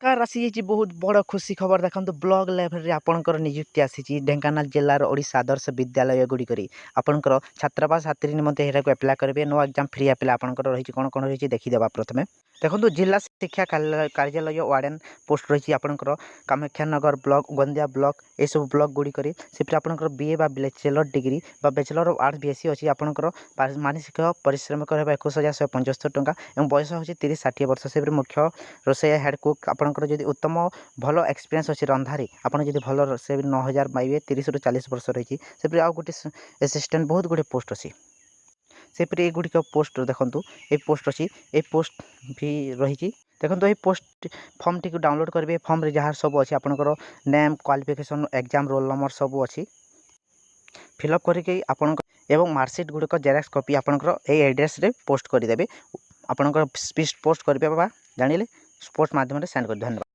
Car आसी बहुत बड़ खुशी खबर देखो ब्लॉक लेवल रे आपणकर नियुक्ति आसी ढेंकानाल जिलार ओडिशा आदर्श विद्यालय गुड़िक आपणकर छात्रावास छात्री निमंते को एप्लाय करेंगे नो एग्जाम फ्री एप्लाय आपणकर रही कौन कौन रही देखीदेवा प्रथमे देखो जिला शिक्षा कार्यालय वार्डन पोस्ट रही आपणकर कामाक्षानगर ब्लॉक गंदिया ब्लॉक ये सब ब्लॉक गुड़िक से आपणकर बीए बा बैचलर डिग्री बा बैचलर ऑफ आर्ट्स बीएससी अच्छी आपणकर मानसिक परिश्रमिक 21,175 टंका और बयस हो 30-60 वर्ष से मुख्य रोसैया हेड कुक आपंकर जब उत्तम भल एक्सपीरियंस अच्छी रंधारे आप भल रोसे 9,000 पाइबे 30 ରୁ 40 वर्ष रही से आउ गोटे असिस्टेंट बहुत गुड़े पोस्ट अच्छी सेपरि ये गुड़िक पोस्ट देखूँ ये पोस्ट अच्छी ये पोस्ट भी रही देखो ये पोस्ट फॉर्म टी डाउनलोड करेंगे फॉर्म रे जहाँ सब अच्छी आपंकर name qualification exam roll number सब अच्छी फिलअप करके आपण एवं मार्कशीट गुड़िक जेरक्स कॉपी आपंकर ये एड्रेस रे पोस्ट करदेवे आपंकर स्पीड पोस्ट करेंगे जानिले स्पोर्ट्स माध्यम सेंड कर धन्यवाद।